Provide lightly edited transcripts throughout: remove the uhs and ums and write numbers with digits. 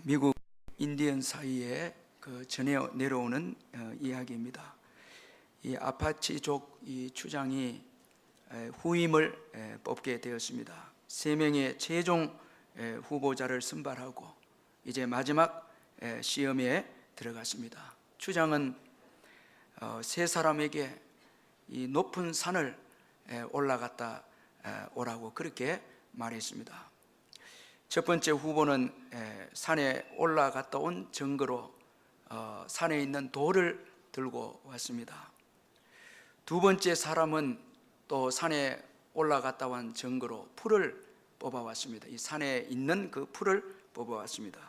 미국 인디언 사이에 전해 내려오는 이야기입니다. 이 아파치족 이 추장이 후임을 뽑게 되었습니다. 3명의 최종 후보자를 선발하고 이제 마지막 시험에 들어갔습니다. 추장은 세 사람에게 이 높은 산을 올라갔다 오라고 그렇게 말했습니다. 첫 번째 후보는 산에 올라갔다 온 증거로 산에 있는 돌을 들고 왔습니다. 두 번째 사람은 또 산에 올라갔다 온 증거로 풀을 뽑아왔습니다. 이 산에 있는 그 풀을 뽑아왔습니다.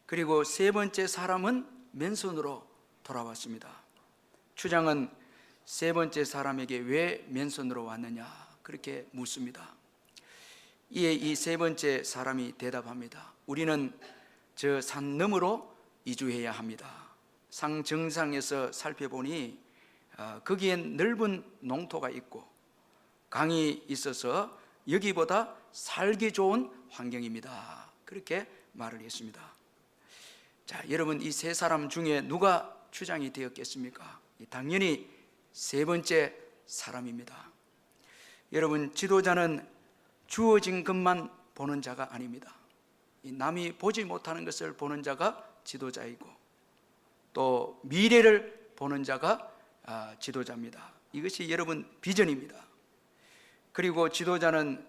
그리고 세 번째 사람은 맨손으로 돌아왔습니다. 추장은 세 번째 사람에게 왜 맨손으로 왔느냐 그렇게 묻습니다. 이에 이 세 번째 사람이 대답합니다. 우리는 저 산 너머로 이주해야 합니다. 산 정상에서 살펴보니 거기엔 넓은 농토가 있고 강이 있어서 여기보다 살기 좋은 환경입니다. 그렇게 말을 했습니다. 자, 여러분, 이 세 사람 중에 누가 추장이 되었겠습니까? 당연히 세 번째 사람입니다. 여러분, 지도자는 주어진 것만 보는 자가 아닙니다. 남이 보지 못하는 것을 보는 자가 지도자이고 또 미래를 보는 자가 지도자입니다. 이것이 여러분 비전입니다. 그리고 지도자는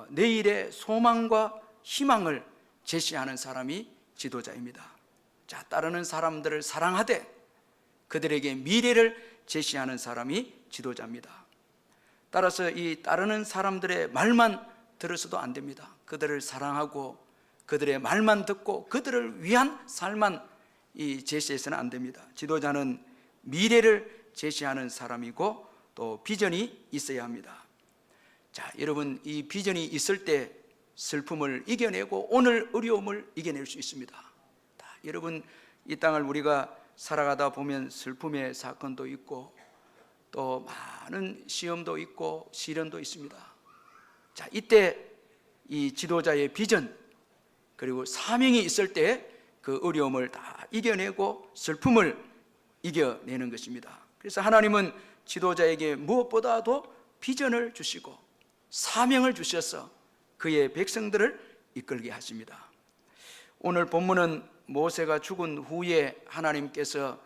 내일의 소망과 희망을 제시하는 사람이 지도자입니다. 자, 따르는 사람들을 사랑하되 그들에게 미래를 제시하는 사람이 지도자입니다. 따라서 이 따르는 사람들의 말만 들어서도 안 됩니다. 그들을 사랑하고 그들의 말만 듣고 그들을 위한 삶만 제시해서는 안 됩니다. 지도자는 미래를 제시하는 사람이고 또 비전이 있어야 합니다. 자, 여러분, 이 비전이 있을 때 슬픔을 이겨내고 오늘 어려움을 이겨낼 수 있습니다. 여러분, 이 땅을 우리가 살아가다 보면 슬픔의 사건도 있고 또 많은 시험도 있고 시련도 있습니다. 자, 이때 이 지도자의 비전 그리고 사명이 있을 때 그 어려움을 다 이겨내고 슬픔을 이겨내는 것입니다. 그래서 하나님은 지도자에게 무엇보다도 비전을 주시고 사명을 주셔서 그의 백성들을 이끌게 하십니다. 오늘 본문은 모세가 죽은 후에 하나님께서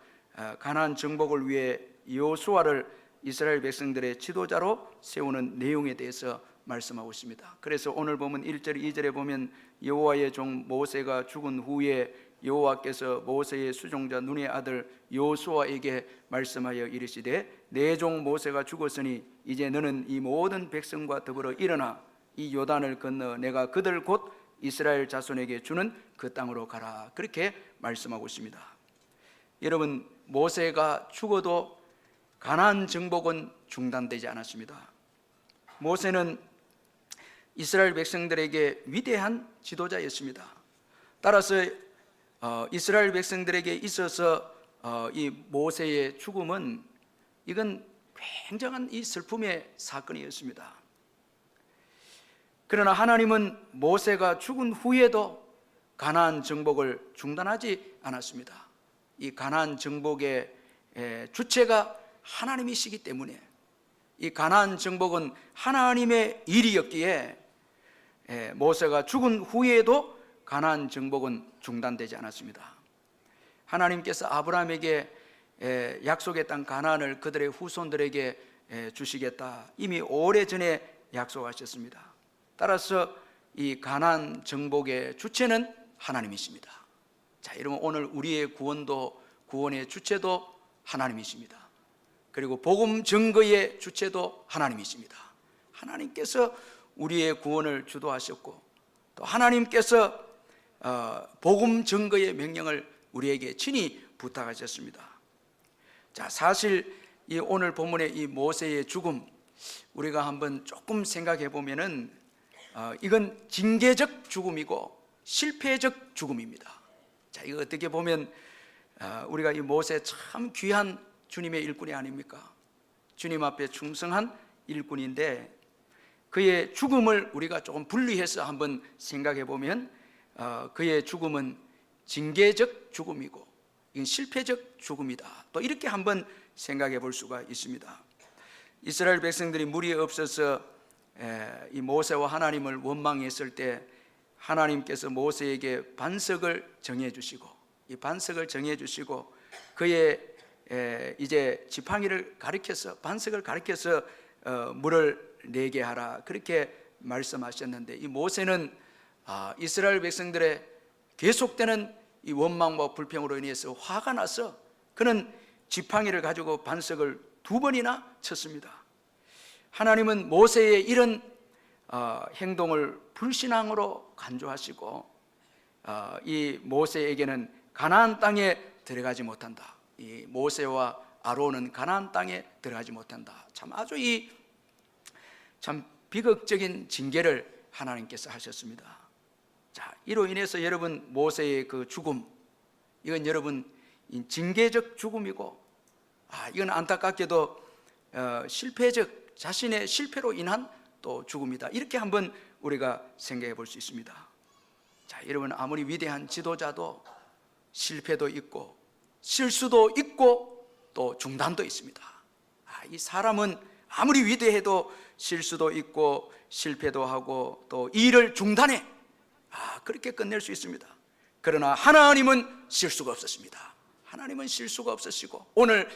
가나안 정복을 위해 여호수아를 이스라엘 백성들의 지도자로 세우는 내용에 대해서 말씀하고 있습니다. 그래서 오늘 보면 1절 2절에 보면 여호와의 종 모세가 죽은 후에 여호와께서 모세의 수종자 눈의 아들 여호수아에게 말씀하여 이르시되 내 종 모세가 죽었으니 이제 너는 이 모든 백성과 더불어 일어나 이 요단을 건너 내가 그들 곧 이스라엘 자손에게 주는 그 땅으로 가라. 그렇게 말씀하고 있습니다. 여러분, 모세가 죽어도 가나안 정복은 중단되지 않았습니다. 모세는 이스라엘 백성들에게 위대한 지도자였습니다. 따라서 이스라엘 백성들에게 있어서 이 모세의 죽음은 이건 굉장한 이 슬픔의 사건이었습니다. 그러나 하나님은 모세가 죽은 후에도 가나안 정복을 중단하지 않았습니다. 이 가나안 정복의 주체가 하나님이시기 때문에 이 가나안 정복은 하나님의 일이었기에 모세가 죽은 후에도 가나안 정복은 중단되지 않았습니다. 하나님께서 아브라함에게 약속의 땅 가나안을 그들의 후손들에게 주시겠다 이미 오래전에 약속하셨습니다. 따라서 이 가나안 정복의 주체는 하나님이십니다. 자, 여러분, 오늘 우리의 구원도 구원의 주체도 하나님이십니다. 그리고 복음 증거의 주체도 하나님이십니다. 하나님께서 우리의 구원을 주도하셨고 또 하나님께서 복음 증거의 명령을 우리에게 친히 부탁하셨습니다. 자, 사실 이 오늘 본문의 이 모세의 죽음 우리가 한번 조금 생각해 보면은 이건 징계적 죽음이고 실패적 죽음입니다. 자, 이거 어떻게 보면 우리가 이 모세 참 귀한 주님의 일꾼이 아닙니까? 주님 앞에 충성한 일꾼인데 그의 죽음을 우리가 조금 분리해서 한번 생각해 보면 그의 죽음은 징계적 죽음이고 이건 실패적 죽음이다. 또 이렇게 한번 생각해 볼 수가 있습니다. 이스라엘 백성들이 물이 없어서 이 모세와 하나님을 원망했을 때 하나님께서 모세에게 반석을 정해 주시고 이 반석을 정해 주시고 그의 이제 지팡이를 가리켜서 반석을 가리켜서 물을 내게 하라 그렇게 말씀하셨는데 이 모세는 이스라엘 백성들의 계속되는 이 원망과 불평으로 인해서 화가 나서 그는 지팡이를 가지고 반석을 2번이나 쳤습니다. 하나님은 모세의 이런 행동을 불신앙으로 간주하시고 이 모세에게는 가나안 땅에 들어가지 못한다. 이 모세와 아론은 가나안 땅에 들어가지 못한다. 참 아주 참 비극적인 징계를 하나님께서 하셨습니다. 자, 이로 인해서 여러분 모세의 그 죽음 이건 여러분 징계적 죽음이고 이건 안타깝게도 실패적 자신의 실패로 인한 또 죽음이다. 이렇게 한번 우리가 생각해 볼 수 있습니다. 자, 여러분 아무리 위대한 지도자도 실패도 있고 실수도 있고 또 중단도 있습니다. 이 사람은 아무리 위대해도 실수도 있고 실패도 하고 또 일을 중단해 그렇게 끝낼 수 있습니다. 그러나 하나님은 실수가 없었습니다. 하나님은 실수가 없으시고 오늘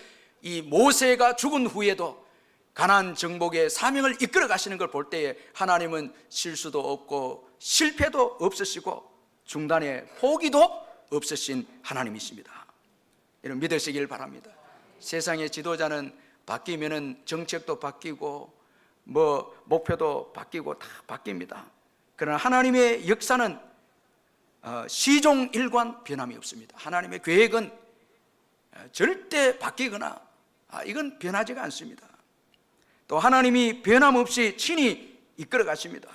이 모세가 죽은 후에도 가나안 정복의 사명을 이끌어 가시는 걸 볼 때에 하나님은 실수도 없고 실패도 없으시고 중단의 포기도 없으신 하나님이십니다. 여러분 믿으시길 바랍니다. 세상의 지도자는 바뀌면은 정책도 바뀌고 목표도 바뀌고 다 바뀝니다. 그러나 하나님의 역사는 시종일관 변함이 없습니다. 하나님의 계획은 절대 바뀌거나 이건 변하지가 않습니다. 또 하나님이 변함없이 친히 이끌어 가십니다.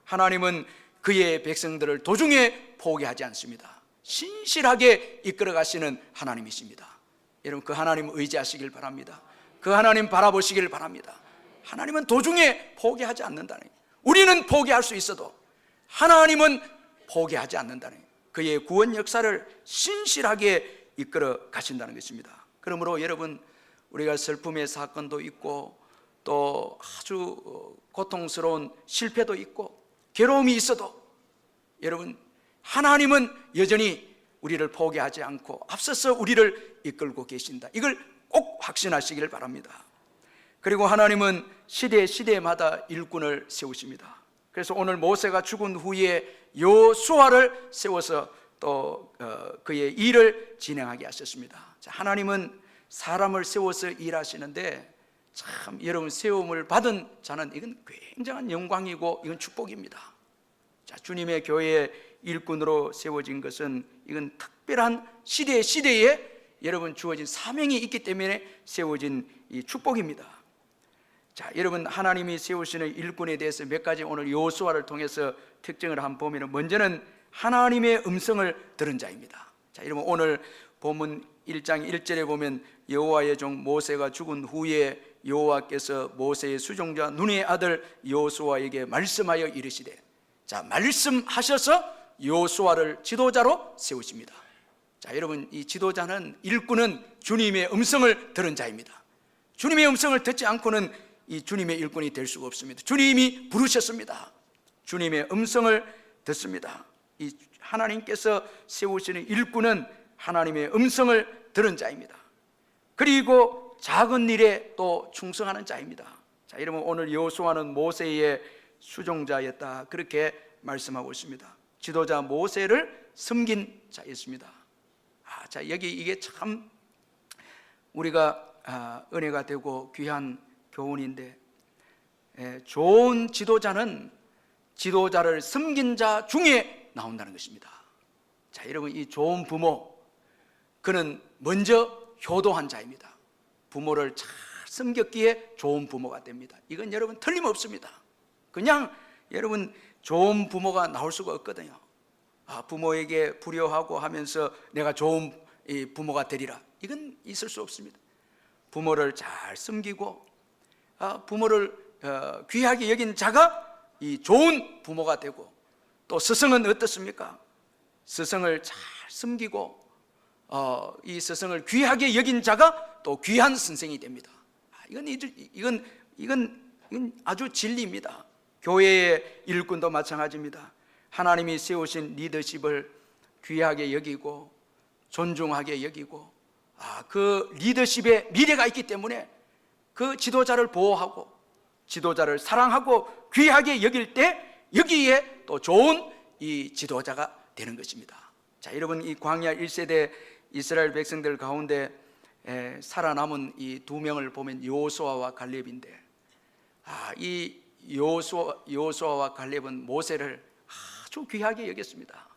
하나님은 그의 백성들을 도중에 포기하지 않습니다. 신실하게 이끌어 가시는 하나님이십니다. 여러분 그 하나님 의지하시길 바랍니다. 그 하나님 바라보시길 바랍니다. 하나님은 도중에 포기하지 않는다는 거예요. 우리는 포기할 수 있어도 하나님은 포기하지 않는다는 거예요. 그의 구원 역사를 신실하게 이끌어 가신다는 것입니다. 그러므로 여러분 우리가 슬픔의 사건도 있고 또 아주 고통스러운 실패도 있고 괴로움이 있어도 여러분 하나님은 여전히 우리를 포기하지 않고 앞서서 우리를 이끌고 계신다. 이걸 꼭 확신하시길 바랍니다. 그리고 하나님은 시대마다 일꾼을 세우십니다. 그래서 오늘 모세가 죽은 후에 여호수아를 세워서 또 그의 일을 진행하게 하셨습니다. 자, 하나님은 사람을 세워서 일하시는데 참 여러분 세움을 받은 자는 이건 굉장한 영광이고 이건 축복입니다. 자, 주님의 교회의 일꾼으로 세워진 것은 이건 특별한 시대에 여러분 주어진 사명이 있기 때문에 세워진 이 축복입니다. 자, 여러분 하나님이 세우시는 일꾼에 대해서 몇 가지 오늘 여호수아를 통해서 특징을 한번 보면 먼저는 하나님의 음성을 들은 자입니다. 자, 여러분 오늘 본문 1장 1절에 보면 여호와의 종 모세가 죽은 후에 여호와께서 모세의 수종자 눈의 아들 여호수아에게 말씀하여 이르시되, 자, 말씀하셔서 여호수아를 지도자로 세우십니다. 자, 여러분 이 지도자는 일꾼은 주님의 음성을 들은 자입니다. 주님의 음성을 듣지 않고는 이 주님의 일꾼이 될 수가 없습니다. 주님이 부르셨습니다. 주님의 음성을 듣습니다. 이 하나님께서 세우시는 일꾼은 하나님의 음성을 들은 자입니다. 그리고 작은 일에 또 충성하는 자입니다. 자, 여러분 오늘 여호수아는 모세의 수종자였다 그렇게 말씀하고 있습니다. 지도자 모세를 섬긴 자였습니다. 자, 여기 이게 참 우리가 은혜가 되고 귀한 교훈인데, 좋은 지도자는 지도자를 섬긴 자 중에 나온다는 것입니다. 자, 여러분 이 좋은 부모, 그는 먼저 효도한 자입니다. 부모를 잘 섬겼기에 좋은 부모가 됩니다. 이건 여러분 틀림없습니다. 그냥 여러분 좋은 부모가 나올 수가 없거든요. 부모에게 불효하고 하면서 내가 좋은 부모가 되리라, 이건 있을 수 없습니다. 부모를 잘 섬기고 부모를 귀하게 여긴 자가 이 좋은 부모가 되고, 또 스승은 어떻습니까? 스승을 잘 섬기고 이 스승을 귀하게 여긴 자가 또 귀한 선생이 됩니다. 이건 아주 진리입니다. 교회의 일꾼도 마찬가지입니다. 하나님이 세우신 리더십을 귀하게 여기고 존중하게 여기고 그 리더십에 미래가 있기 때문에 그 지도자를 보호하고 지도자를 사랑하고 귀하게 여길 때 여기에 또 좋은 이 지도자가 되는 것입니다. 자, 여러분, 이 광야 1세대 이스라엘 백성들 가운데 살아남은 이 두 명을 보면 여호수아와 갈렙인데, 이 여호수아와 갈렙은 모세를 아주 귀하게 여겼습니다.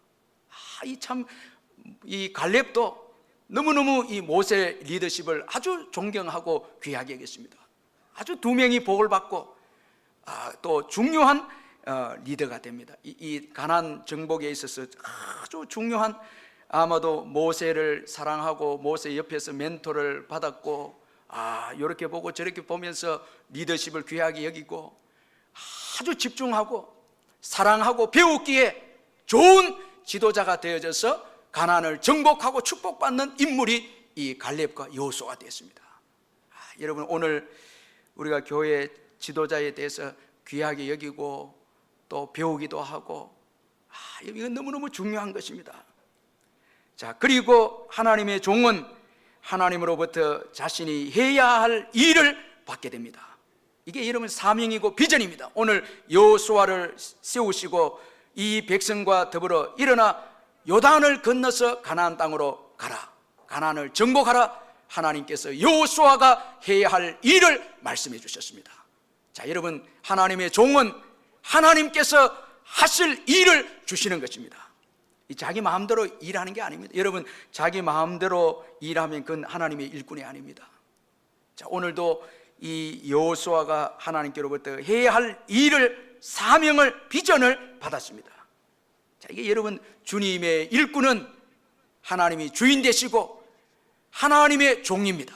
이 갈렙도 너무너무 이 모세 리더십을 아주 존경하고 귀하게 여겼습니다. 아주 두 명이 복을 받고 또 중요한 리더가 됩니다. 이 가나안 정복에 있어서 아주 중요한, 아마도 모세를 사랑하고 모세 옆에서 멘토를 받았고 이렇게 보고 저렇게 보면서 리더십을 귀하게 여기고 아주 집중하고 사랑하고 배우기에 좋은 지도자가 되어져서 가나안을 정복하고 축복받는 인물이 이 갈렙과 여호수아가 되었습니다. 여러분, 오늘 우리가 교회 지도자에 대해서 귀하게 여기고 또 배우기도 하고 이건 너무너무 중요한 것입니다. 자, 그리고 하나님의 종은 하나님으로부터 자신이 해야 할 일을 받게 됩니다. 이게 여러분 사명이고 비전입니다. 오늘 여호수아를 세우시고 이 백성과 더불어 일어나 요단을 건너서 가나안 땅으로 가라, 가나안을 정복하라, 하나님께서 여호수아가 해야 할 일을 말씀해 주셨습니다. 자, 여러분, 하나님의 종은 하나님께서 하실 일을 주시는 것입니다. 자기 마음대로 일하는 게 아닙니다. 여러분, 자기 마음대로 일하면 그건 하나님의 일꾼이 아닙니다. 자, 오늘도 이 여호수아가 하나님께로부터 해야 할 일을, 사명을, 비전을 받았습니다. 자, 이게 여러분, 주님의 일꾼은 하나님이 주인 되시고 하나님의 종입니다.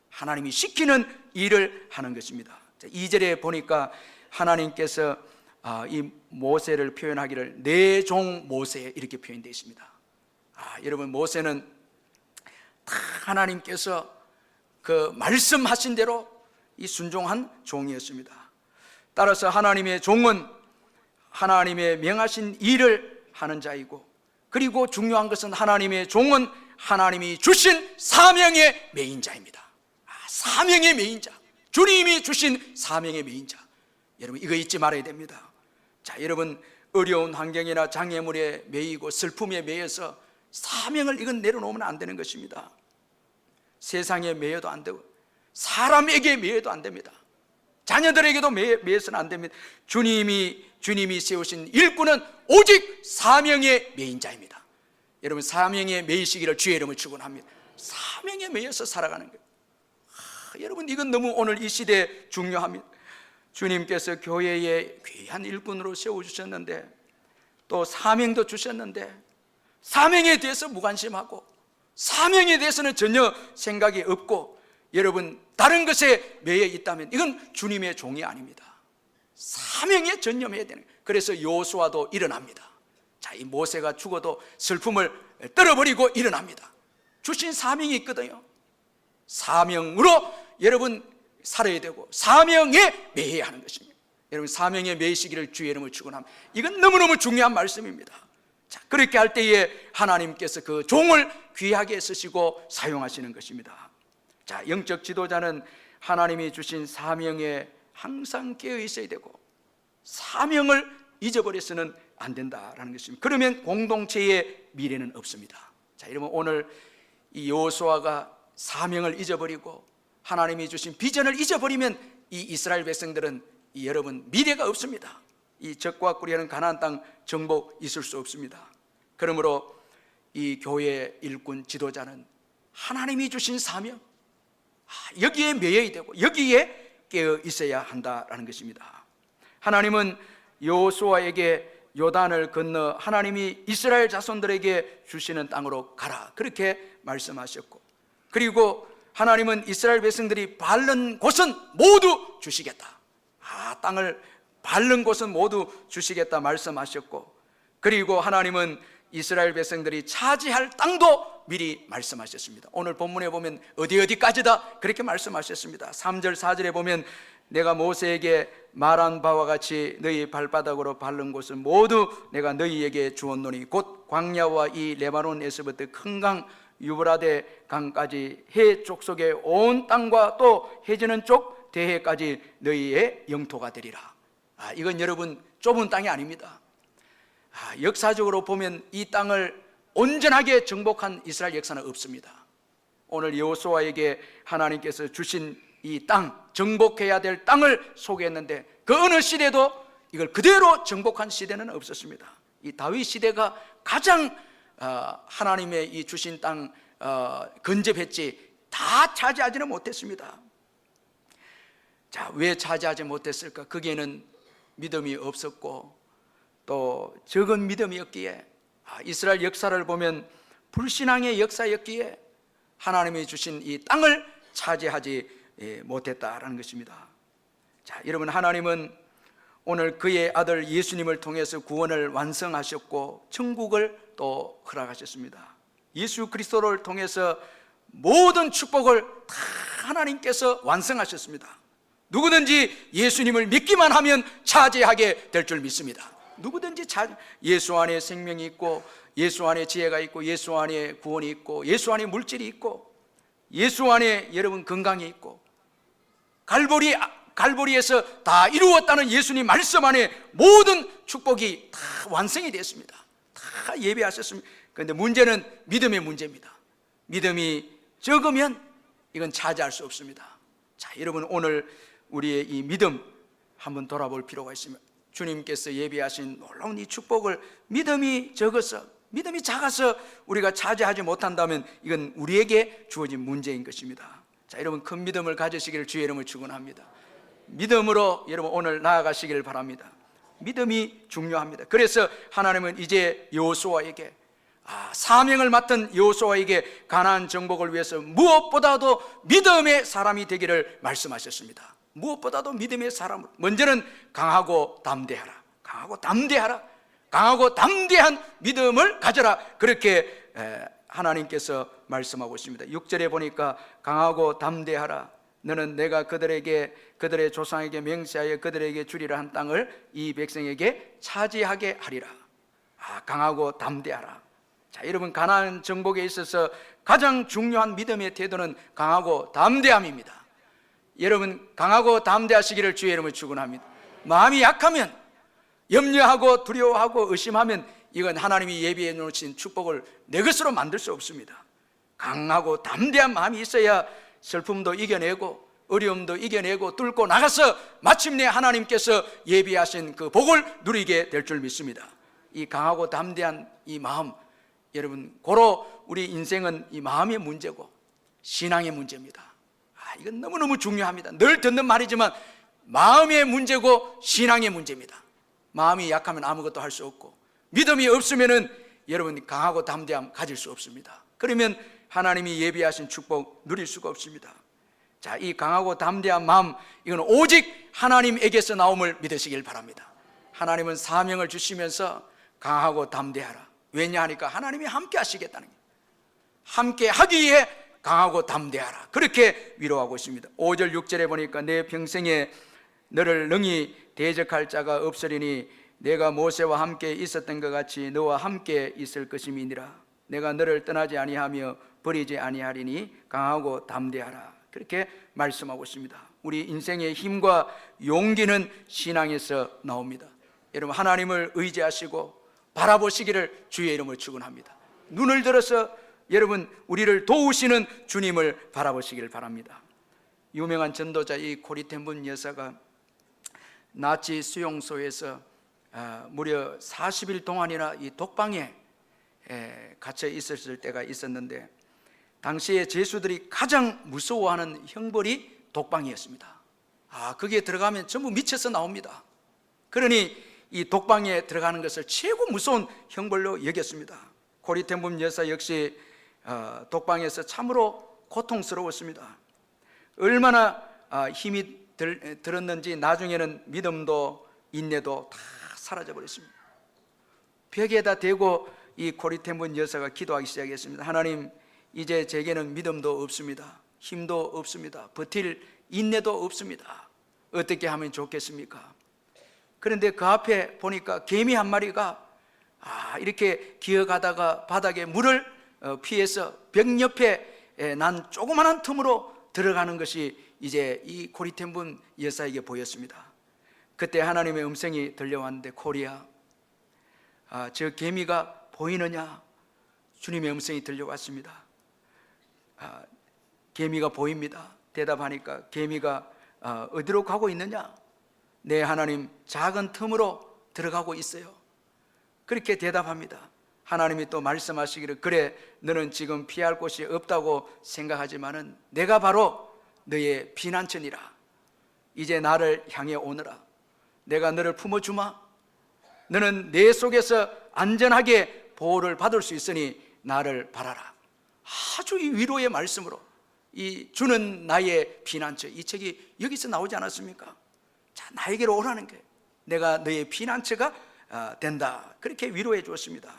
하나님이 시키는 일을 하는 것입니다. 자, 2절에 보니까 하나님께서 이 모세를 표현하기를 내 종 모세 이렇게 표현되어 있습니다. 여러분, 모세는 다 하나님께서 그 말씀하신 대로 이 순종한 종이었습니다. 따라서 하나님의 종은 하나님의 명하신 일을 하는 자이고, 그리고 중요한 것은 하나님의 종은 하나님이 주신 사명의 메인자입니다. 사명의 메인자, 주님이 주신 사명의 메인자. 여러분, 이거 잊지 말아야 됩니다. 자, 여러분, 어려운 환경이나 장애물에 매이고 슬픔에 매여서 사명을 이건 내려놓으면 안 되는 것입니다. 세상에 매여도 안 되고 사람에게 매여도 안 됩니다. 자녀들에게도 매여서는 안 됩니다. 주님이 세우신 일꾼은 오직 사명의 메인자입니다. 여러분, 사명에 매이시기를 주의 이름을 축원합니다. 사명에 매여서 살아가는 거예요. 여러분, 이건 너무 오늘 이 시대에 중요합니다. 주님께서 교회에 귀한 일꾼으로 세워주셨는데, 또 사명도 주셨는데, 사명에 대해서 무관심하고 사명에 대해서는 전혀 생각이 없고, 여러분, 다른 것에 매여 있다면 이건 주님의 종이 아닙니다. 사명에 전념해야 되는 거예요. 그래서 여호수아도 일어납니다. 자, 이 모세가 죽어도 슬픔을 떨어버리고 일어납니다. 주신 사명이 있거든요. 사명으로 여러분 살아야 되고 사명에 매여야 하는 것입니다. 여러분, 사명에 매이시기를 주의 이름을 축원합니다. 이건 너무너무 중요한 말씀입니다. 자, 그렇게 할 때에 하나님께서 그 종을 귀하게 쓰시고 사용하시는 것입니다. 자, 영적 지도자는 하나님이 주신 사명에 항상 깨어 있어야 되고 사명을 잊어버려서는 안 된다라는 것입니다. 그러면 공동체의 미래는 없습니다. 자, 여러분, 오늘 이 여호수아가 사명을 잊어버리고 하나님이 주신 비전을 잊어버리면 이 이스라엘 백성들은 여러분 미래가 없습니다. 이 적과 꿀이라는 가나안 땅 정복 있을 수 없습니다. 그러므로 이 교회 일꾼 지도자는 하나님이 주신 사명, 여기에 매여야 되고 여기에 깨어 있어야 한다라는 것입니다. 하나님은 여호수아에게 요단을 건너 하나님이 이스라엘 자손들에게 주시는 땅으로 가라, 그렇게 말씀하셨고, 그리고 하나님은 이스라엘 백성들이 밟는 곳은 모두 주시겠다, 땅을 밟는 곳은 모두 주시겠다 말씀하셨고, 그리고 하나님은 이스라엘 백성들이 차지할 땅도 미리 말씀하셨습니다. 오늘 본문에 보면 어디까지다 그렇게 말씀하셨습니다. 3절 4절에 보면 내가 모세에게 말한 바와 같이 너희 발바닥으로 밟는 곳은 모두 내가 너희에게 주었노니 곧 광야와 이 레바논에서부터 큰 강 유브라데 강까지 해 족속의 온 땅과 또 해지는 쪽 대해까지 너희의 영토가 되리라. 이건 여러분 좁은 땅이 아닙니다. 역사적으로 보면 이 땅을 온전하게 정복한 이스라엘 역사는 없습니다. 오늘 여호수아에게 하나님께서 주신 이 땅, 정복해야 될 땅을 소개했는데 그 어느 시대도 이걸 그대로 정복한 시대는 없었습니다. 이 다윗 시대가 가장 하나님의 이 주신 땅 건접했지 다 차지하지는 못했습니다. 자, 왜 차지하지 못했을까? 거기에는 믿음이 없었고 또 적은 믿음이었기에, 이스라엘 역사를 보면 불신앙의 역사였기에 하나님이 주신 이 땅을 차지하지 못했다라는 것입니다. 자, 여러분, 하나님은 오늘 그의 아들 예수님을 통해서 구원을 완성하셨고 천국을 또 허락하셨습니다. 예수 그리스도를 통해서 모든 축복을 다 하나님께서 완성하셨습니다. 누구든지 예수님을 믿기만 하면 차지하게 될 줄 믿습니다. 누구든지 예수 안에 생명이 있고 예수 안에 지혜가 있고 예수 안에 구원이 있고 예수 안에 물질이 있고 예수 안에 여러분 건강이 있고 갈보리에서 다 이루었다는 예수님 말씀 안에 모든 축복이 다 완성이 됐습니다. 다 예배하셨습니다. 그런데 문제는 믿음의 문제입니다. 믿음이 적으면 이건 차지할 수 없습니다. 자, 여러분, 오늘 우리의 이 믿음 한번 돌아볼 필요가 있습니다. 주님께서 예비하신 놀라운 이 축복을 믿음이 적어서, 믿음이 작아서 우리가 차지하지 못한다면 이건 우리에게 주어진 문제인 것입니다. 자, 여러분, 큰 믿음을 가지시기를 주의 이름을 축원합니다. 믿음으로 여러분 오늘 나아가시기를 바랍니다. 믿음이 중요합니다. 그래서 하나님은 이제 여호수아에게 사명을 맡은 여호수아에게 가나안 정복을 위해서 무엇보다도 믿음의 사람이 되기를 말씀하셨습니다. 무엇보다도 믿음의 사람, 먼저는 강하고 담대하라. 강하고 담대하라. 강하고 담대한 믿음을 가져라. 그렇게 하나님께서 말씀하고 있습니다. 6절에 보니까 강하고 담대하라. 너는 내가 그들의 조상에게 맹세하여 그들에게 주리라 한 땅을 이 백성에게 차지하게 하리라. 강하고 담대하라. 자, 여러분, 가나안 정복에 있어서 가장 중요한 믿음의 태도는 강하고 담대함입니다. 여러분, 강하고 담대하시기를 주의 이름으로 축원합니다. 마음이 약하면, 염려하고 두려워하고 의심하면 이건 하나님이 예비해 놓으신 축복을 내 것으로 만들 수 없습니다. 강하고 담대한 마음이 있어야 슬픔도 이겨내고 어려움도 이겨내고 뚫고 나가서 마침내 하나님께서 예비하신 그 복을 누리게 될 줄 믿습니다. 이 강하고 담대한 이 마음, 여러분, 고로 우리 인생은 이 마음의 문제고 신앙의 문제입니다. 이건 너무너무 중요합니다. 늘 듣는 말이지만 마음의 문제고 신앙의 문제입니다. 마음이 약하면 아무것도 할 수 없고 믿음이 없으면은 여러분 강하고 담대함 가질 수 없습니다. 그러면 하나님이 예비하신 축복 누릴 수가 없습니다. 자, 이 강하고 담대한 마음, 이건 오직 하나님에게서 나옴을 믿으시길 바랍니다. 하나님은 사명을 주시면서 강하고 담대하라. 왜냐하니까 하나님이 함께 하시겠다는 거예요. 함께 하기 위해 강하고 담대하라. 그렇게 위로하고 있습니다. 5절 6절에 보니까 내 평생에 너를 능히 대적할 자가 없으리니 내가 모세와 함께 있었던 것 같이 너와 함께 있을 것임이니라. 내가 너를 떠나지 아니하며 버리지 아니하리니 강하고 담대하라. 그렇게 말씀하고 있습니다. 우리 인생의 힘과 용기는 신앙에서 나옵니다. 여러분, 하나님을 의지하시고 바라보시기를 주의 이름으로 축원합니다. 눈을 들어서 여러분 우리를 도우시는 주님을 바라보시기를 바랍니다. 유명한 전도자 이 코리 텐분 여사가 나치 수용소에서 무려 40일 동안이나 이 독방에 갇혀 있었을 때가 있었는데 당시에 죄수들이 가장 무서워하는 형벌이 독방이었습니다. 거기에 들어가면 전부 미쳐서 나옵니다. 그러니 이 독방에 들어가는 것을 최고 무서운 형벌로 여겼습니다. 코리 텐분 여사 역시 독방에서 참으로 고통스러웠습니다. 얼마나 힘이 들었는지 나중에는 믿음도 인내도 다 사라져 버렸습니다. 벽에다 대고 이 코리텐분 여사가 기도하기 시작했습니다. 하나님, 이제 제게는 믿음도 없습니다. 힘도 없습니다. 버틸 인내도 없습니다. 어떻게 하면 좋겠습니까? 그런데 그 앞에 보니까 개미 한 마리가 이렇게 기어가다가 바닥에 물을 피해서 벽 옆에 난 조그마한 틈으로 들어가는 것이 이제 이 코리텐분 여사에게 보였습니다. 그때 하나님의 음성이 들려왔는데, 코리야, 저 개미가 보이느냐? 주님의 음성이 들려왔습니다. 개미가 보입니다. 대답하니까 개미가 어디로 가고 있느냐? 네, 하나님, 작은 틈으로 들어가고 있어요. 그렇게 대답합니다. 하나님이 또 말씀하시기를, 그래, 너는 지금 피할 곳이 없다고 생각하지만은 내가 바로 너의 피난처니라. 이제 나를 향해 오너라. 내가 너를 품어주마. 너는 내 속에서 안전하게 보호를 받을 수 있으니 나를 바라라. 아주 이 위로의 말씀으로, 이 주는 나의 피난처, 이 책이 여기서 나오지 않았습니까? 자, 나에게로 오라는 거예요. 내가 너의 피난처가 된다. 그렇게 위로해 주었습니다.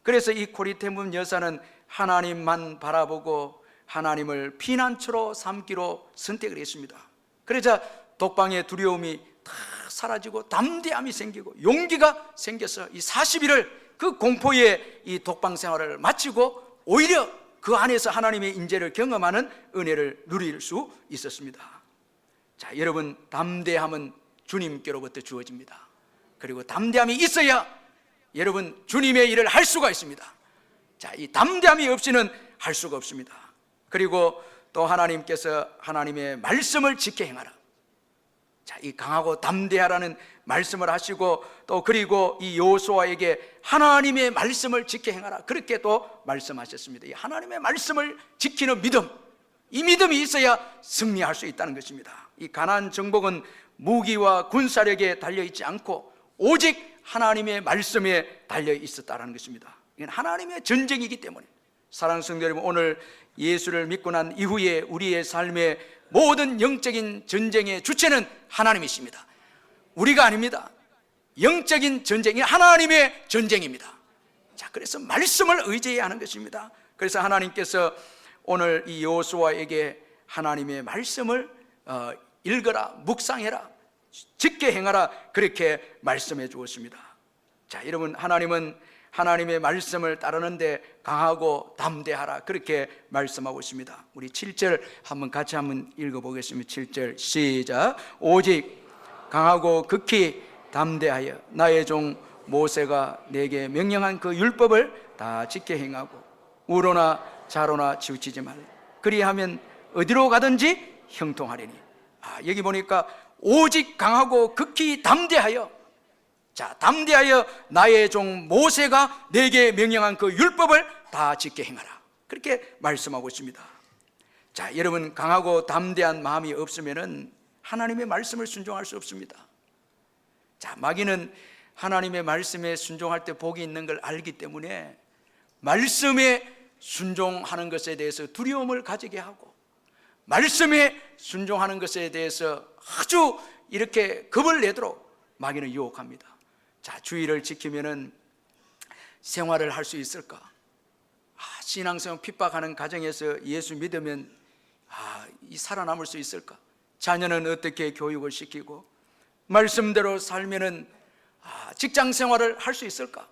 그래서 이 코리텐분 여사는 하나님만 바라보고 하나님을 피난처로 삼기로 선택을 했습니다. 그러자 독방의 두려움이 다 사라지고 담대함이 생기고 용기가 생겨서 이 40일을 그 공포의 이 독방 생활을 마치고 오히려 그 안에서 하나님의 인재를 경험하는 은혜를 누릴 수 있었습니다. 자, 여러분, 담대함은 주님께로부터 주어집니다. 그리고 담대함이 있어야 여러분 주님의 일을 할 수가 있습니다. 자, 이 담대함이 없이는 할 수가 없습니다. 그리고 또 하나님께서 하나님의 말씀을 지켜 행하라. 자, 이 강하고 담대하라는 말씀을 하시고, 또 그리고 이 여호수아에게 하나님의 말씀을 지켜 행하라, 그렇게 또 말씀하셨습니다. 이 하나님의 말씀을 지키는 믿음, 이 믿음이 있어야 승리할 수 있다는 것입니다. 이 가나안 정복은 무기와 군사력에 달려있지 않고 오직 하나님의 말씀에 달려 있었다는 것입니다. 이건 하나님의 전쟁이기 때문에, 사랑하는 성도 여러분, 오늘 예수를 믿고 난 이후에 우리의 삶의 모든 영적인 전쟁의 주체는 하나님이십니다. 우리가 아닙니다. 영적인 전쟁이 하나님의 전쟁입니다. 자, 그래서 말씀을 의지해야 하는 것입니다. 그래서 하나님께서 오늘 이 여호수아에게 하나님의 말씀을 읽어라, 묵상해라, 지켜 행하라, 그렇게 말씀해 주었습니다. 자, 여러분, 하나님은 하나님의 말씀을 따르는데 강하고 담대하라, 그렇게 말씀하고 있습니다. 우리 7절 같이 한번 읽어보겠습니다. 7절 시작. 오직 강하고 극히 담대하여 나의 종 모세가 내게 명령한 그 율법을 다 지켜 행하고 우로나 좌로나 치우치지 말라. 그리하면 어디로 가든지 형통하리니. 여기 보니까 오직 강하고 극히 담대하여, 자, 담대하여 나의 종 모세가 내게 명령한 그 율법을 다 지켜 행하라, 그렇게 말씀하고 있습니다. 자, 여러분, 강하고 담대한 마음이 없으면은 하나님의 말씀을 순종할 수 없습니다. 자, 마귀는 하나님의 말씀에 순종할 때 복이 있는 걸 알기 때문에 말씀에 순종하는 것에 대해서 두려움을 가지게 하고, 말씀에 순종하는 것에 대해서 아주 이렇게 겁을 내도록 마귀는 유혹합니다. 자, 주의를 지키면은 생활을 할 수 있을까? 신앙생활 핍박하는 가정에서 예수 믿으면 이 살아남을 수 있을까? 자녀는 어떻게 교육을 시키고, 말씀대로 살면은 직장 생활을 할 수 있을까?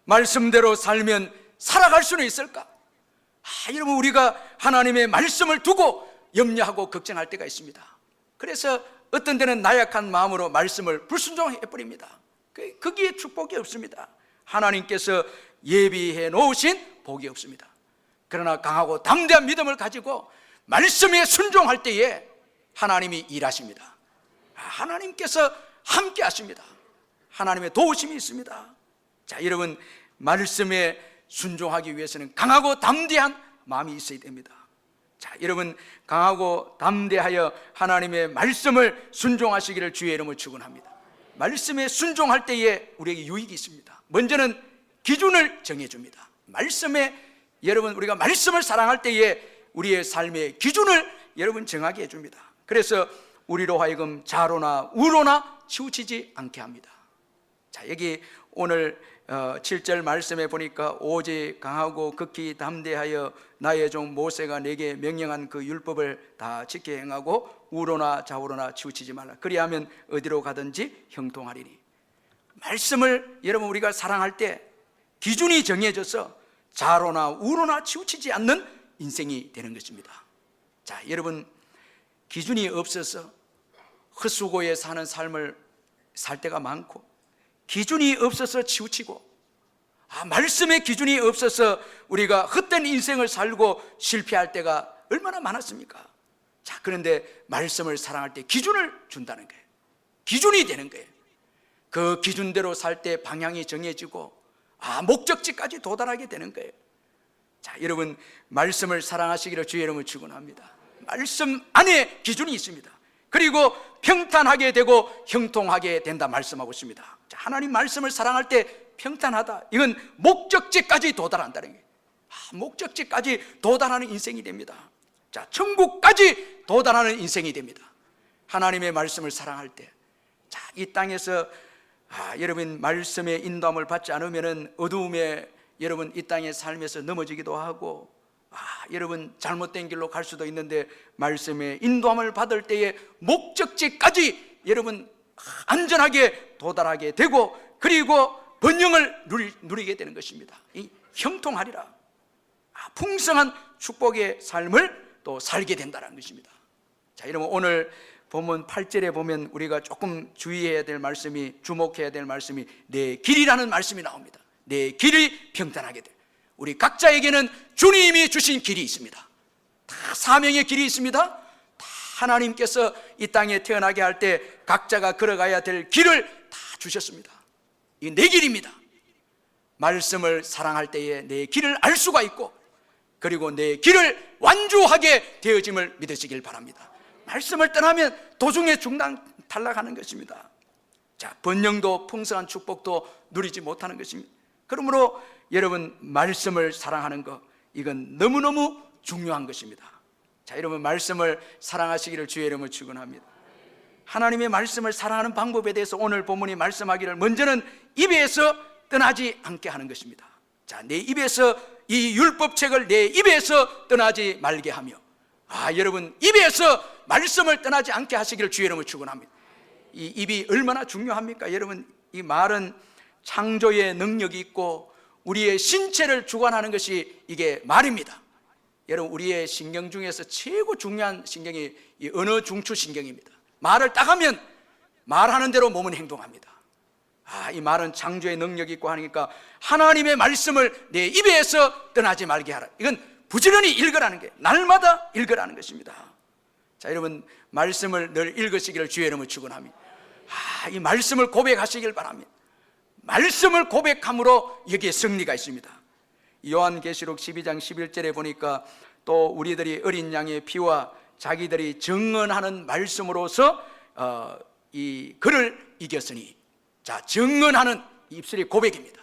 말씀대로 살면 살아갈 수는 있을까? 여러분, 우리가 하나님의 말씀을 두고 염려하고 걱정할 때가 있습니다. 그래서 어떤 때는 나약한 마음으로 말씀을 불순종해버립니다. 거기에 축복이 없습니다. 하나님께서 예비해 놓으신 복이 없습니다. 그러나 강하고 담대한 믿음을 가지고 말씀에 순종할 때에 하나님이 일하십니다. 하나님께서 함께 하십니다. 하나님의 도우심이 있습니다. 자, 여러분, 말씀에 순종하기 위해서는 강하고 담대한 마음이 있어야 됩니다. 자, 여러분, 강하고 담대하여 하나님의 말씀을 순종하시기를 주의 이름으로 축원합니다. 말씀에 순종할 때에 우리에게 유익이 있습니다. 먼저는 기준을 정해줍니다. 말씀에, 여러분, 우리가 말씀을 사랑할 때에 우리의 삶의 기준을 여러분 정하게 해줍니다. 그래서 우리로 하여금 좌로나 우로나 치우치지 않게 합니다. 자, 여기 오늘 7절 말씀에 보니까 오직 강하고 극히 담대하여 나의 종 모세가 내게 명령한 그 율법을 다 지켜 행하고 우로나 좌우로나 치우치지 말라. 그리하면 어디로 가든지 형통하리니. 말씀을 여러분 우리가 사랑할 때 기준이 정해져서 좌로나 우로나 치우치지 않는 인생이 되는 것입니다. 자, 여러분 기준이 없어서 헛수고에 사는 삶을 살 때가 많고, 기준이 없어서 치우치고, 말씀의 기준이 없어서 우리가 헛된 인생을 살고 실패할 때가 얼마나 많았습니까? 자, 그런데 말씀을 사랑할 때 기준을 준다는 거예요. 기준이 되는 거예요. 그 기준대로 살 때 방향이 정해지고 목적지까지 도달하게 되는 거예요. 자, 여러분 말씀을 사랑하시기를 주의 이름으로 축원합니다. 말씀 안에 기준이 있습니다. 그리고 평탄하게 되고 형통하게 된다 말씀하고 있습니다. 자, 하나님 말씀을 사랑할 때 평탄하다, 이건 목적지까지 도달한다는 거예요. 목적지까지 도달하는 인생이 됩니다. 자, 천국까지 도달하는 인생이 됩니다. 하나님의 말씀을 사랑할 때. 자, 이 땅에서 여러분 말씀의 인도함을 받지 않으면은 어두움에 여러분 이 땅의 삶에서 넘어지기도 하고, 여러분 잘못된 길로 갈 수도 있는데 말씀의 인도함을 받을 때에 목적지까지 여러분 안전하게 도달하게 되고, 그리고 번영을 누리게 되는 것입니다. 이 형통하리라, 풍성한 축복의 삶을 또 살게 된다는 것입니다. 자, 여러분 오늘 본문 8절에 보면 우리가 조금 주의해야 될 말씀이, 주목해야 될 말씀이 내 길이라는 말씀이 나옵니다. 내 길이 평탄하게 돼. 우리 각자에게는 주님이 주신 길이 있습니다. 다 사명의 길이 있습니다. 다 하나님께서 이 땅에 태어나게 할 때 각자가 걸어가야 될 길을 다 주셨습니다. 이 내 길입니다. 말씀을 사랑할 때에 내 길을 알 수가 있고, 그리고 내 길을 완주하게 되어짐을 믿으시길 바랍니다. 말씀을 떠나면 도중에 중단 탈락하는 것입니다. 자, 번영도 풍성한 축복도 누리지 못하는 것입니다. 그러므로 여러분 말씀을 사랑하는 것, 이건 너무너무 중요한 것입니다. 자, 여러분 말씀을 사랑하시기를 주의 이름으로 축원합니다. 하나님의 말씀을 사랑하는 방법에 대해서 오늘 본문이 말씀하기를 먼저는 입에서 떠나지 않게 하는 것입니다. 자, 내 입에서 이 율법책을 내 입에서 떠나지 말게 하며, 여러분 입에서 말씀을 떠나지 않게 하시기를 주의 이름으로 축원합니다. 이 입이 얼마나 중요합니까? 여러분 이 말은 창조의 능력이 있고 우리의 신체를 주관하는 것이 이게 말입니다. 여러분 우리의 신경 중에서 최고 중요한 신경이 이 언어 중추 신경입니다. 말을 딱 하면 말하는 대로 몸은 행동합니다. 이 말은 창조의 능력이 있고 하니까 하나님의 말씀을 내 입에서 떠나지 말게 하라. 이건 부지런히 읽으라는 게, 날마다 읽으라는 것입니다. 자, 여러분 말씀을 늘 읽으시기를 주의 이름으로 축원합니다. 이 말씀을 고백하시길 바랍니다. 말씀을 고백함으로 여기에 승리가 있습니다. 요한계시록 12장 11절에 보니까 또 우리들이 어린 양의 피와 자기들이 증언하는 말씀으로서 이 그를 이겼으니. 자, 증언하는 입술의 고백입니다.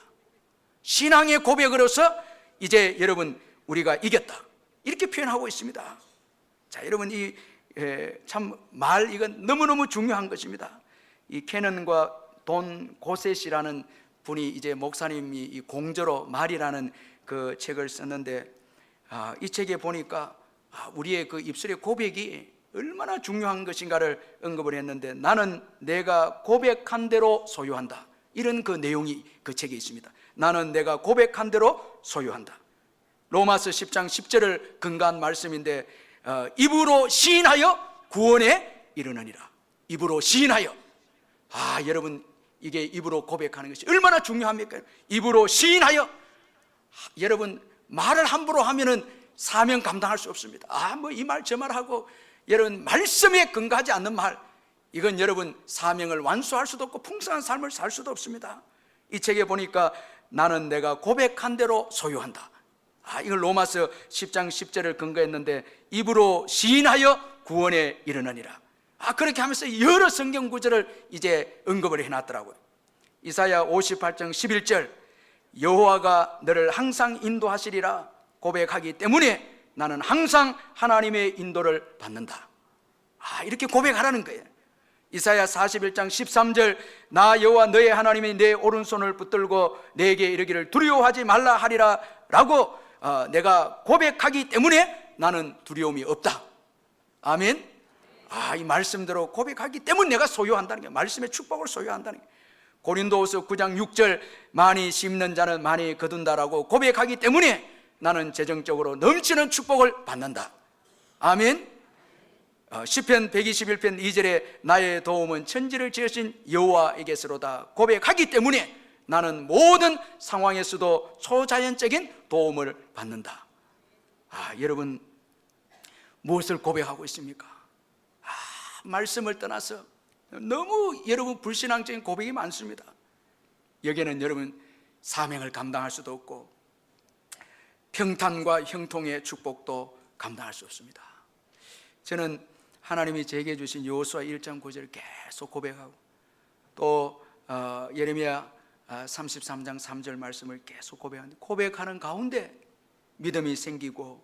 신앙의 고백으로서 이제 여러분 우리가 이겼다, 이렇게 표현하고 있습니다. 자, 여러분 이 참 말, 이건 너무너무 중요한 것입니다. 이 캐넌과 돈 고셋이라는 분이 이제 목사님이 이 공저로 말이라는 그 책을 썼는데, 이 책에 보니까 우리의 그 입술의 고백이 얼마나 중요한 것인가를 언급을 했는데, 나는 내가 고백한 대로 소유한다, 이런 그 내용이 그 책에 있습니다. 나는 내가 고백한 대로 소유한다. 로마서 10장 10절을 근거한 말씀인데, 입으로 시인하여 구원에 이르느니라. 입으로 시인하여. 여러분 이게 입으로 고백하는 것이 얼마나 중요합니까? 입으로 시인하여. 여러분 말을 함부로 하면은 사명 감당할 수 없습니다. 뭐 이 말 저 말 하고, 여러분 말씀에 근거하지 않는 말, 이건 여러분 사명을 완수할 수도 없고 풍성한 삶을 살 수도 없습니다. 이 책에 보니까 나는 내가 고백한 대로 소유한다. 이걸 로마서 10장 10절을 근거했는데, 입으로 시인하여 구원에 이르느니라. 그렇게 하면서 여러 성경 구절을 이제 언급을 해놨더라고요. 이사야 58장 11절, 여호와가 너를 항상 인도하시리라 고백하기 때문에 나는 항상 하나님의 인도를 받는다. 이렇게 고백하라는 거예요. 이사야 41장 13절 나 여호와 너의 하나님이 내 오른손을 붙들고 내게 이르기를 두려워하지 말라 하리라 라고 내가 고백하기 때문에 나는 두려움이 없다. 아멘. 이 말씀대로 고백하기 때문에 내가 소유한다는 게, 말씀의 축복을 소유한다는 게. 고린도후서 9장 6절 많이 심는 자는 많이 거둔다라고 고백하기 때문에 나는 재정적으로 넘치는 축복을 받는다. 아멘. 시편 121편 2절에 나의 도움은 천지를 지으신 여호와에게서로다 고백하기 때문에 나는 모든 상황에서도 초자연적인 도움을 받는다. 여러분 무엇을 고백하고 있습니까? 말씀을 떠나서 너무 여러분 불신앙적인 고백이 많습니다. 여기에는 여러분 사명을 감당할 수도 없고 평탄과 형통의 축복도 감당할 수 없습니다. 저는 하나님이 제게 주신 여호수아 1장 9절을 계속 고백하고 또 예레미야 33장 3절 말씀을 계속 고백하는데, 고백하는 가운데 믿음이 생기고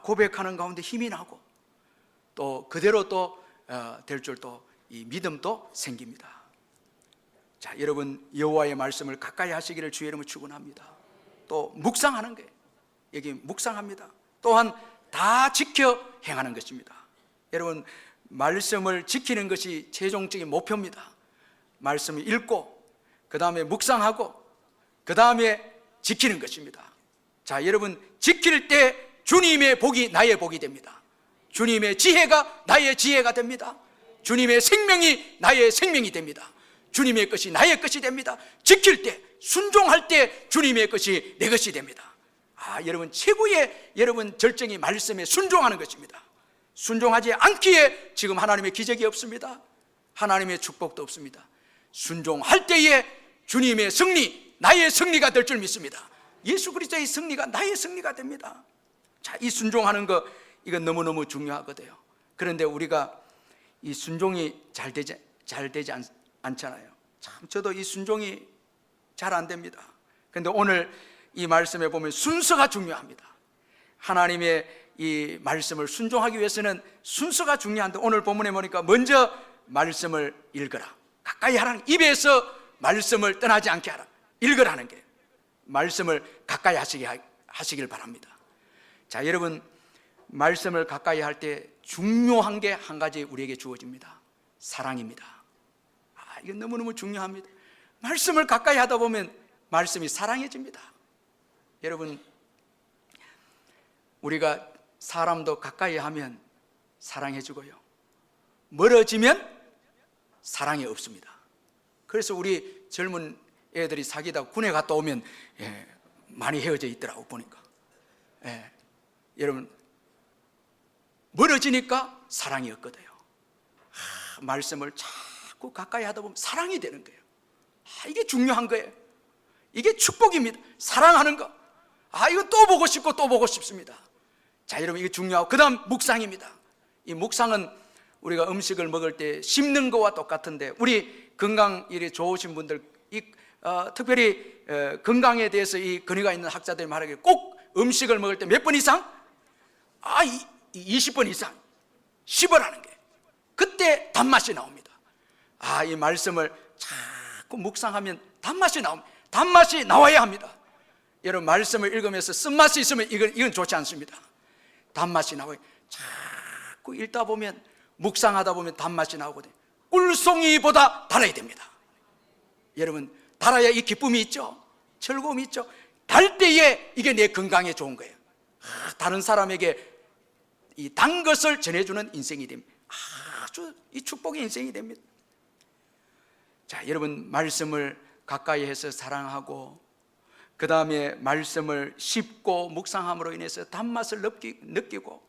고백하는 가운데 힘이 나고 또 그대로 또 될 줄 또 이 믿음도 생깁니다. 자, 여러분 여호와의 말씀을 가까이 하시기를 주의 이름으로 축원합니다. 또 묵상하는 거예요. 여기 묵상합니다. 또한 다 지켜 행하는 것입니다. 여러분 말씀을 지키는 것이 최종적인 목표입니다. 말씀을 읽고 그 다음에 묵상하고 그 다음에 지키는 것입니다. 자, 여러분 지킬 때 주님의 복이 나의 복이 됩니다. 주님의 지혜가 나의 지혜가 됩니다. 주님의 생명이 나의 생명이 됩니다. 주님의 것이 나의 것이 됩니다. 지킬 때, 순종할 때 주님의 것이 내 것이 됩니다. 여러분 최고의 여러분 절정이 말씀에 순종하는 것입니다. 순종하지 않기에 지금 하나님의 기적이 없습니다. 하나님의 축복도 없습니다. 순종할 때에 주님의 승리, 나의 승리가 될 줄 믿습니다. 예수 그리스도의 승리가 나의 승리가 됩니다. 자, 이 순종하는 거 이건 너무너무 중요하거든요. 그런데 우리가 이 순종이 잘 되지 않잖아요. 참 저도 이 순종이 잘 안 됩니다. 그런데 오늘 이 말씀에 보면 순서가 중요합니다. 하나님의 이 말씀을 순종하기 위해서는 순서가 중요한데, 오늘 본문에 보니까 먼저 말씀을 읽어라, 가까이 하라는, 입에서 말씀을 떠나지 않게 하라, 읽으라는 게 말씀을 가까이 하시길 바랍니다. 자, 여러분 말씀을 가까이 할 때 중요한 게 한 가지 우리에게 주어집니다. 사랑입니다. 이건 너무너무 중요합니다. 말씀을 가까이 하다 보면 말씀이 사랑해집니다. 여러분 우리가 사람도 가까이 하면 사랑해주고요, 멀어지면 사랑이 없습니다. 그래서 우리 젊은 애들이 사귀다가 군에 갔다 오면 많이 헤어져 있더라고 보니까. 여러분 멀어지니까 사랑이 없거든요. 말씀을 자꾸 가까이 하다 보면 사랑이 되는 거예요. 이게 중요한 거예요. 이게 축복입니다. 사랑하는 거. 이거 또 보고 싶고 또 보고 싶습니다. 자, 여러분 이게 중요하고, 그 다음 묵상입니다. 이 묵상은 우리가 음식을 먹을 때 씹는 거와 똑같은데, 우리 건강 일이 좋으신 분들, 특별히 건강에 대해서 이 권위가 있는 학자들이 말하기를 꼭 음식을 먹을 때 몇 번 이상? 20번 이상 씹으라는 게, 그때 단맛이 나옵니다. 이 말씀을 자꾸 묵상하면 단맛이 나옵니다. 단맛이 나와야 합니다. 여러분 말씀을 읽으면서 쓴맛이 있으면 이건 좋지 않습니다. 단맛이 나와요. 자꾸 읽다 보면, 묵상하다 보면 단맛이 나오거든요. 꿀송이보다 달아야 됩니다. 여러분 달아야 이 기쁨이 있죠, 즐거움이 있죠. 달 때에 이게 내 건강에 좋은 거예요. 다른 사람에게 이 단 것을 전해주는 인생이 됩니다. 아주 이 축복의 인생이 됩니다. 자, 여러분 말씀을 가까이 해서 사랑하고, 그 다음에 말씀을 씹고 묵상함으로 인해서 단맛을 느끼고,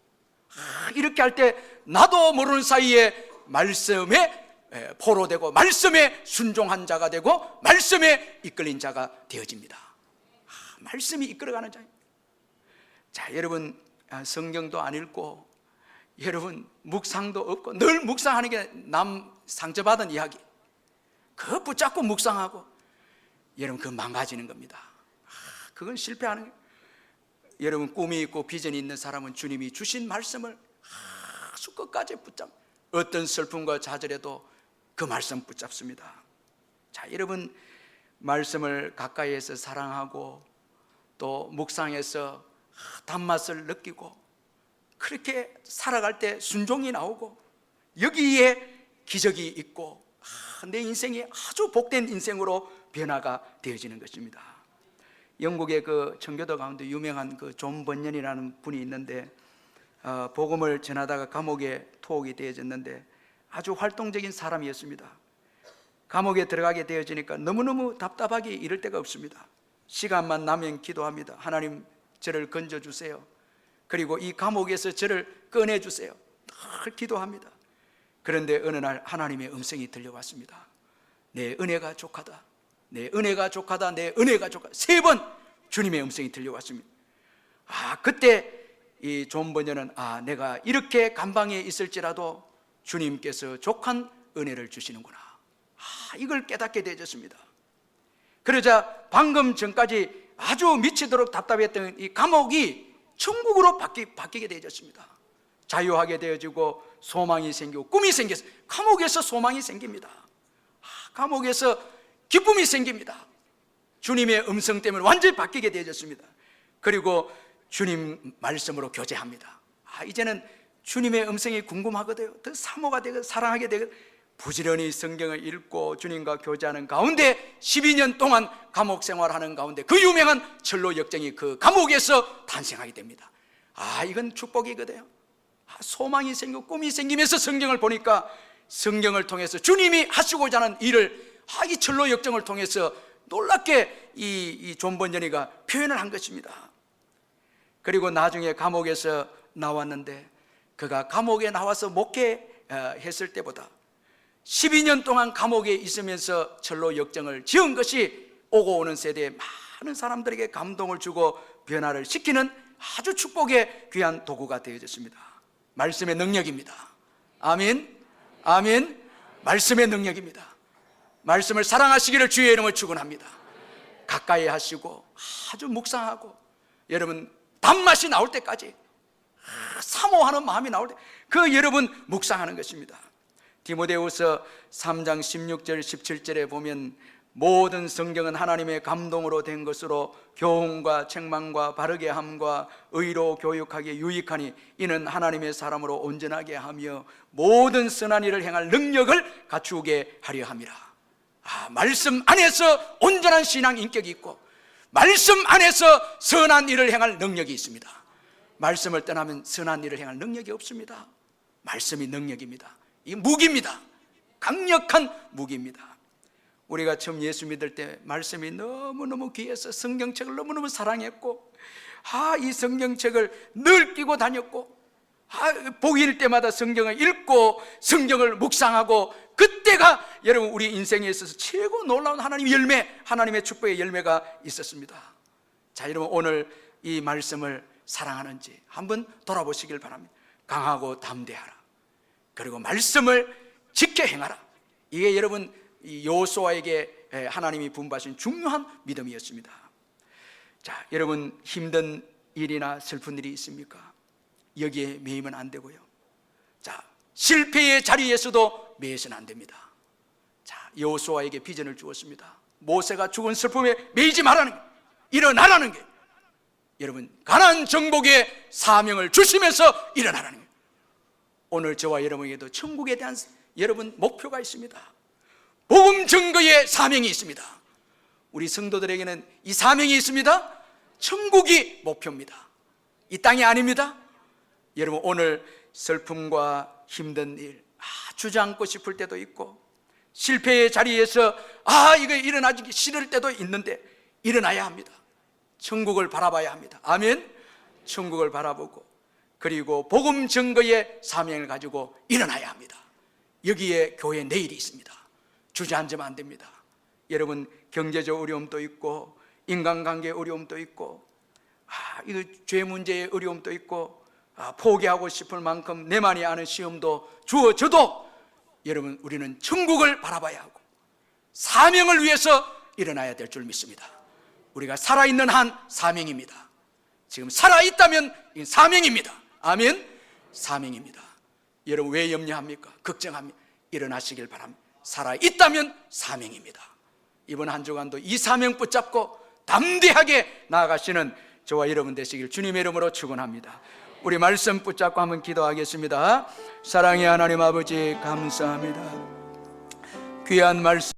이렇게 할 때 나도 모르는 사이에 말씀에 포로되고 말씀에 순종한 자가 되고 말씀에 이끌린 자가 되어집니다. 말씀이 이끌어가는 자입니다. 자, 여러분 성경도 안 읽고, 여러분 묵상도 없고, 늘 묵상하는 게 남 상처받은 이야기, 그거 붙잡고 묵상하고, 여러분 그거 망가지는 겁니다. 그건 실패하는 거예요. 여러분 꿈이 있고 비전이 있는 사람은 주님이 주신 말씀을 아주 끝까지 붙잡고, 어떤 슬픔과 좌절에도 그 말씀 붙잡습니다. 자, 여러분, 말씀을 가까이에서 사랑하고 또 묵상해서 단맛을 느끼고 그렇게 살아갈 때 순종이 나오고 여기에 기적이 있고 내 인생이 아주 복된 인생으로 변화가 되어지는 것입니다. 영국의 그 청교도 가운데 유명한 그 존 번연이라는 분이 있는데 복음을 전하다가 감옥에 투옥이 되어졌는데 아주 활동적인 사람이었습니다. 감옥에 들어가게 되어지니까 너무너무 답답하게 이럴 데가 없습니다. 시간만 나면 기도합니다. 하나님, 저를 건져주세요. 그리고 이 감옥에서 저를 꺼내주세요. 늘 기도합니다. 그런데 어느 날 하나님의 음성이 들려왔습니다. 내 은혜가 족하다, 내 은혜가 족하다, 내 은혜가 족하다. 3번 주님의 음성이 들려왔습니다. 그때 이 존 번연은 내가 이렇게 감방에 있을지라도 주님께서 족한 은혜를 주시는구나, 이걸 깨닫게 되어졌습니다. 그러자 방금 전까지 아주 미치도록 답답했던 이 감옥이 천국으로 바뀌게 되어졌습니다. 자유하게 되어지고 소망이 생기고 꿈이 생겨서 감옥에서 소망이 생깁니다. 감옥에서 기쁨이 생깁니다. 주님의 음성 때문에 완전히 바뀌게 되어졌습니다. 그리고 주님 말씀으로 교제합니다. 이제는 주님의 음성이 궁금하거든요. 더 사모가 되고 사랑하게 되고 부지런히 성경을 읽고 주님과 교제하는 가운데 12년 동안 감옥 생활하는 가운데 그 유명한 철로 역정이 그 감옥에서 탄생하게 됩니다. 이건 축복이거든요. 소망이 생기고 꿈이 생기면서 성경을 보니까 성경을 통해서 주님이 하시고자 하는 일을 이 철로 역정을 통해서 놀랍게 이 존 번연이가 표현을 한 것입니다. 그리고 나중에 감옥에서 나왔는데 그가 감옥에 나와서 목회했을 때보다 12년 동안 감옥에 있으면서 철로 역정을 지은 것이 오고 오는 세대에 많은 사람들에게 감동을 주고 변화를 시키는 아주 축복의 귀한 도구가 되어졌습니다. 말씀의 능력입니다. 아멘, 아멘. 말씀의 능력입니다. 말씀을 사랑하시기를 주의 이름을 축원합니다. 가까이 하시고 아주 묵상하고 여러분 단맛이 나올 때까지 사모하는 마음이 나올 때 그 여러분 묵상하는 것입니다. 디모데후서 3장 16절 17절에 보면 모든 성경은 하나님의 감동으로 된 것으로 교훈과 책망과 바르게 함과 의로 교육하기에 유익하니 이는 하나님의 사람으로 온전하게 하며 모든 선한 일을 행할 능력을 갖추게 하려 함이라. 말씀 안에서 온전한 신앙 인격이 있고 말씀 안에서 선한 일을 행할 능력이 있습니다. 말씀을 떠나면 선한 일을 행할 능력이 없습니다. 말씀이 능력입니다. 이 무기입니다. 강력한 무기입니다. 우리가 처음 예수 믿을 때 말씀이 너무너무 귀해서 성경책을 너무너무 사랑했고 이 성경책을 늘 끼고 다녔고 복일 때마다 성경을 읽고 성경을 묵상하고 그때가 여러분 우리 인생에 있어서 최고 놀라운 하나님의 열매, 하나님의 축복의 열매가 있었습니다. 자, 여러분 오늘 이 말씀을 사랑하는지 한번 돌아보시길 바랍니다. 강하고 담대하라. 그리고 말씀을 지켜 행하라. 이게 여러분 여호수아에게 하나님이 분부하신 중요한 믿음이었습니다. 자, 여러분 힘든 일이나 슬픈 일이 있습니까? 여기에 매이면 안 되고요. 자, 실패의 자리에서도 매여서는 안 됩니다. 자, 여호수아에게 비전을 주었습니다. 모세가 죽은 슬픔에 매이지 말라는 게, 일어나라는 게, 여러분 가나안 정복의 사명을 주시면서 일어나라는 게, 오늘 저와 여러분에게도 천국에 대한 여러분 목표가 있습니다. 복음 증거의 사명이 있습니다. 우리 성도들에게는 이 사명이 있습니다. 천국이 목표입니다. 이 땅이 아닙니다. 여러분 오늘 슬픔과 힘든 일 주저앉고 싶을 때도 있고 실패의 자리에서 이거 일어나기 싫을 때도 있는데 일어나야 합니다. 천국을 바라봐야 합니다. 아멘. 천국을 바라보고 그리고 복음 증거의 사명을 가지고 일어나야 합니다. 여기에 교회 내일이 있습니다. 주저앉으면 안 됩니다. 여러분 경제적 어려움도 있고 인간관계 어려움도 있고 이거 죄 문제의 어려움도 있고 포기하고 싶을 만큼 내만이 아는 시험도 주어져도 여러분 우리는 천국을 바라봐야 하고 사명을 위해서 일어나야 될 줄 믿습니다. 우리가 살아있는 한 사명입니다. 지금 살아있다면 이건 사명입니다. 아멘. 사명입니다. 여러분 왜 염려합니까? 걱정합니까? 일어나시길 바랍니다. 살아 있다면 사명입니다. 이번 한 주간도 이 사명 붙잡고 담대하게 나아가시는 저와 여러분 되시길 주님의 이름으로 축원합니다. 우리 말씀 붙잡고 한번 기도하겠습니다. 사랑의 하나님 아버지 감사합니다. 귀한 말씀